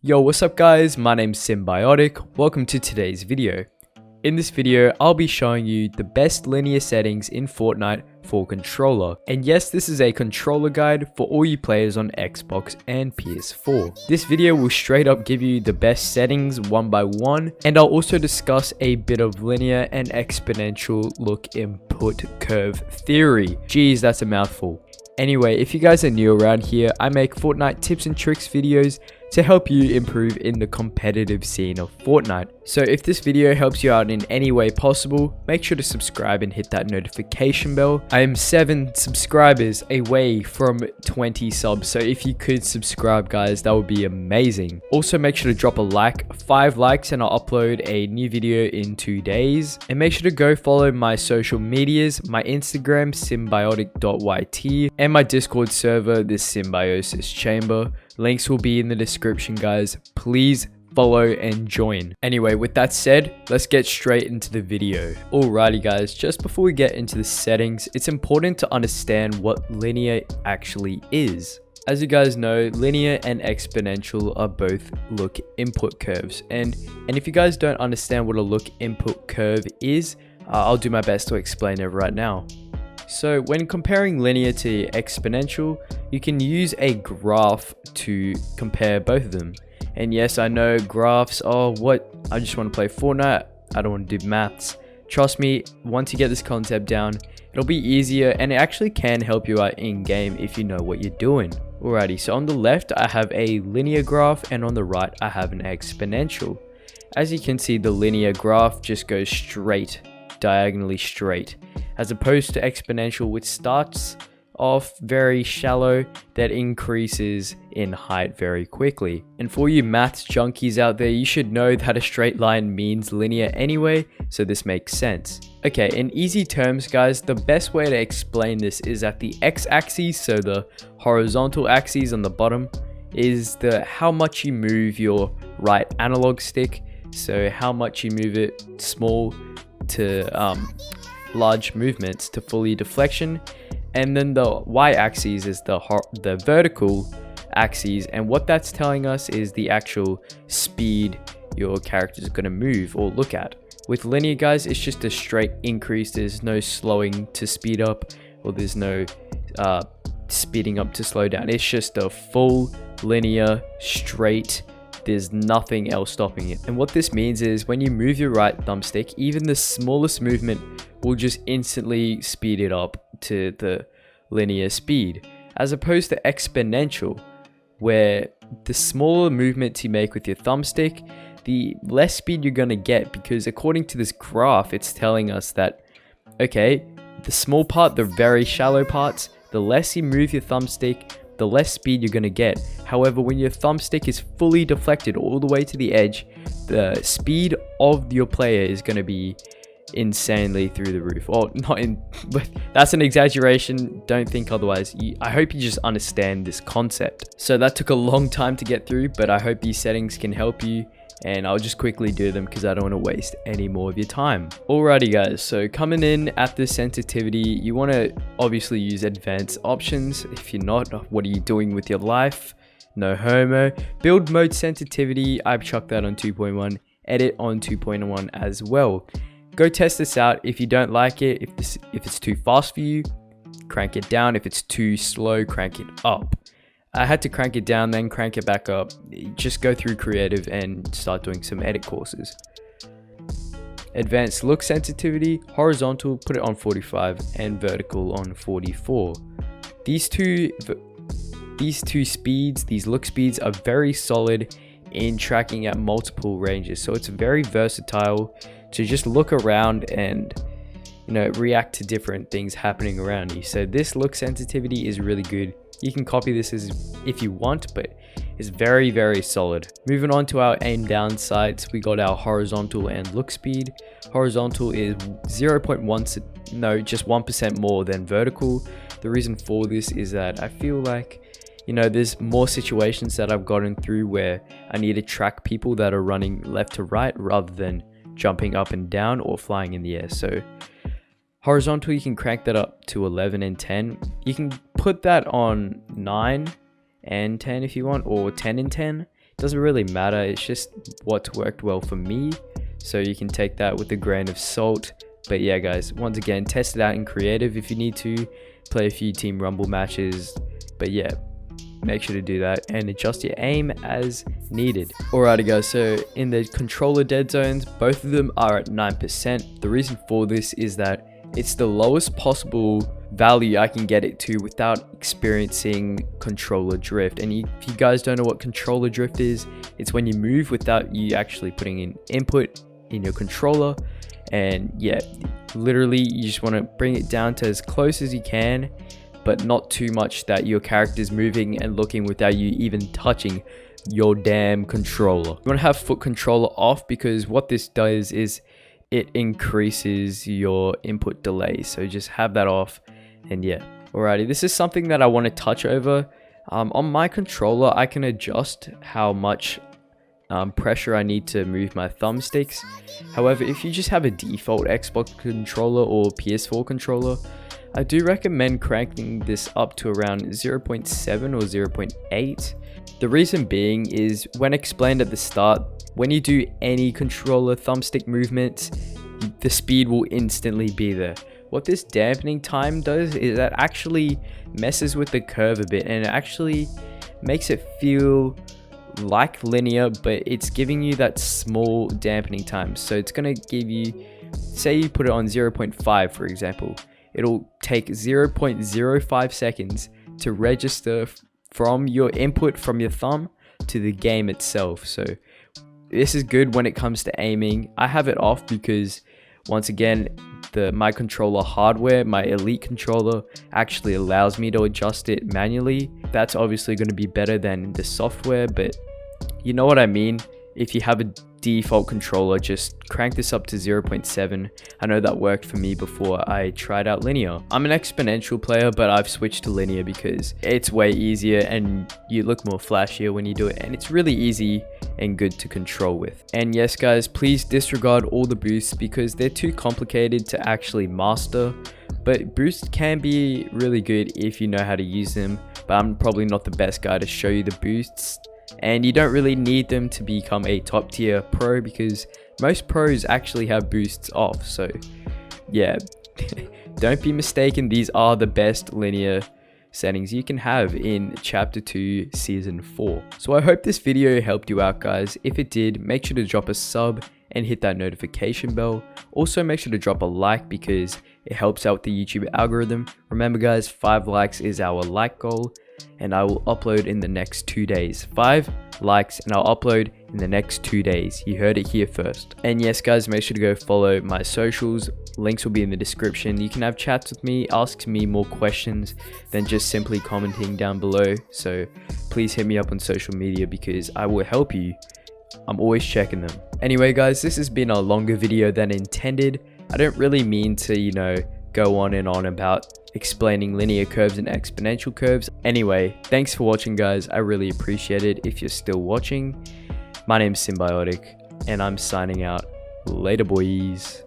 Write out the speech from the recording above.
Yo, what's up guys? My name's Symbiotic. Welcome to today's video. In this video, I'll be showing you the best linear settings in Fortnite for controller. And yes, this is a controller guide for all you players on Xbox and PS4. This video will straight up give you the best settings one by one, and I'll also discuss a bit of linear and exponential look input curve theory. Jeez, that's a mouthful. Anyway, if you guys are new around here, I make Fortnite tips and tricks videos to help you improve in the competitive scene of Fortnite. So if this video helps you out in any way possible, make sure to subscribe and hit that notification bell. I am 7 subscribers away from 20 subs, so if you could subscribe guys, that would be amazing. Also make sure to drop a like, 5 likes and I'll upload a new video in 2 days. And make sure to go follow my social medias, my Instagram symbiotic.yt and my Discord server, the Symbiosis Chamber. Links will be in the description guys. Please follow and join. Anyway, with that said, let's get straight into the video. Alrighty guys, just before we get into the settings, it's important to understand what linear actually is. As you guys know, linear and exponential are both look input curves. And if you guys don't understand what a look input curve is, I'll do my best to explain it right now. So when comparing linear to exponential, you can use a graph to compare both of them. And yes, I know graphs are what? I just want to play Fortnite. I don't want to do maths. Trust me, once you get this concept down, it'll be easier and it actually can help you out in game if you know what you're doing. Alrighty, so on the left, I have a linear graph and on the right, I have an exponential. As you can see, the linear graph just goes straight, diagonally straight, as opposed to exponential, which starts off very shallow, that increases in height very quickly. And for you maths junkies out there, you should know that a straight line means linear anyway, so this makes sense. Okay, in easy terms guys, the best way to explain this is that the x-axis, so the horizontal axis on the bottom, is the how much you move your right analog stick, so how much you move it small to large movements to fully deflection. And then the y-axis is the vertical axis, and what that's telling us is the actual speed your character is going to move or look at. With linear guys, it's just a straight increase. There's no slowing to speed up, or there's no speeding up to slow down. It's just a full linear straight. There's nothing else stopping it. And what this means is when you move your right thumbstick, even the smallest movement will just instantly speed it up to the linear speed, as opposed to exponential, where the smaller movements you make with your thumbstick, the less speed you're going to get, because according to this graph, it's telling us that, okay, the small part, the very shallow parts, the less you move your thumbstick, the less speed you're going to get. However, when your thumbstick is fully deflected all the way to the edge, the speed of your player is going to be insanely through the roof. Well, not in, but that's an exaggeration, don't think otherwise. I hope you just understand this concept. So that took a long time to get through, but I hope these settings can help you, and I'll just quickly do them because I don't want to waste any more of your time. Alrighty guys, so coming in at the sensitivity, you want to obviously use advanced options. If you're not, what are you doing with your life? No homo. Build mode sensitivity, I've chucked that on 2.1, edit on 2.1 as well. Go test this out. If you don't like it, if it's too fast for you, crank it down. If it's too slow, crank it up. I had to crank it down, then crank it back up. Just go through creative and start doing some edit courses. Advanced look sensitivity, horizontal, put it on 45 and vertical on 44. These two speeds, these look speeds are very solid in tracking at multiple ranges. So it's very versatile to just look around and, you know, react to different things happening around you. So this look sensitivity is really good. You can copy this if you want, but it's very, very solid. Moving on to our aim down sights, we got our horizontal and look speed. Horizontal is 0.1, no, just 1% more than vertical. The reason for this is that I feel like, you know, there's more situations that I've gotten through where I need to track people that are running left to right rather than jumping up and down or flying in the air. So horizontal, you can crank that up to 11 and 10. You can put that on 9 and 10 if you want, or 10 and 10. Doesn't really matter, it's just what's worked well for me, so you can take that with a grain of salt. But yeah guys, once again, test it out in creative if you need to, play a few team rumble matches, but yeah, make sure to do that and adjust your aim as needed. Alrighty guys, so in the controller dead zones, both of them are at 9%. The reason for this is that it's the lowest possible value I can get it to without experiencing controller drift. And if you guys don't know what controller drift is, it's when you move without you actually putting in input in your controller. And yeah, literally you just want to bring it down to as close as you can, but not too much that your character's moving and looking without you even touching your damn controller. You want to have foot controller off, because what this does is it increases your input delay, so just have that off. And yeah, alrighty, this is something that I want to touch over. On my controller, I can adjust how much pressure I need to move my thumbsticks. However, if you just have a default Xbox controller or PS4 controller, I do recommend cranking this up to around 0.7 or 0.8. The reason being is, when explained at the start, when you do any controller thumbstick movements, the speed will instantly be there. What this dampening time does is that actually messes with the curve a bit, and it actually makes it feel like linear, but it's giving you that small dampening time. So it's going to give you, say you put it on 0.5 for example, it'll take 0.05 seconds to register from your input from your thumb to the game itself. So this is good when it comes to aiming. I have it off because, once again, my controller hardware, my Elite controller, actually allows me to adjust it manually. That's obviously going to be better than the software, but you know what I mean. If you have a default controller, just crank this up to 0.7. I know that worked for me before I tried out linear. I'm an exponential player, but I've switched to linear because it's way easier and you look more flashier when you do it, and it's really easy and good to control with. And yes guys, please disregard all the boosts because they're too complicated to actually master, but boosts can be really good if you know how to use them. But I'm probably not the best guy to show you the boosts, and you don't really need them to become a top tier pro because most pros actually have boosts off. So yeah, don't be mistaken, these are the best linear settings you can have in Chapter 2 Season 4. So I hope this video helped you out guys. If it did, make sure to drop a sub and hit that notification bell. Also make sure to drop a like because it helps out the YouTube algorithm. Remember guys, 5 likes is our like goal, and I will upload in the next 2 days. 5 likes and I'll upload in the next 2 days. You heard it here first. And yes guys, make sure to go follow my socials. Links will be in the description. You can have chats with me, ask me more questions than just simply commenting down below. So please hit me up on social media because I will help you. I'm always checking them. Anyway guys, this has been a longer video than intended. I don't really mean to, go on and on about explaining linear curves and exponential curves. Anyway, thanks for watching guys. I really appreciate it if you're still watching. My name's Symbiotic and I'm signing out. Later boys.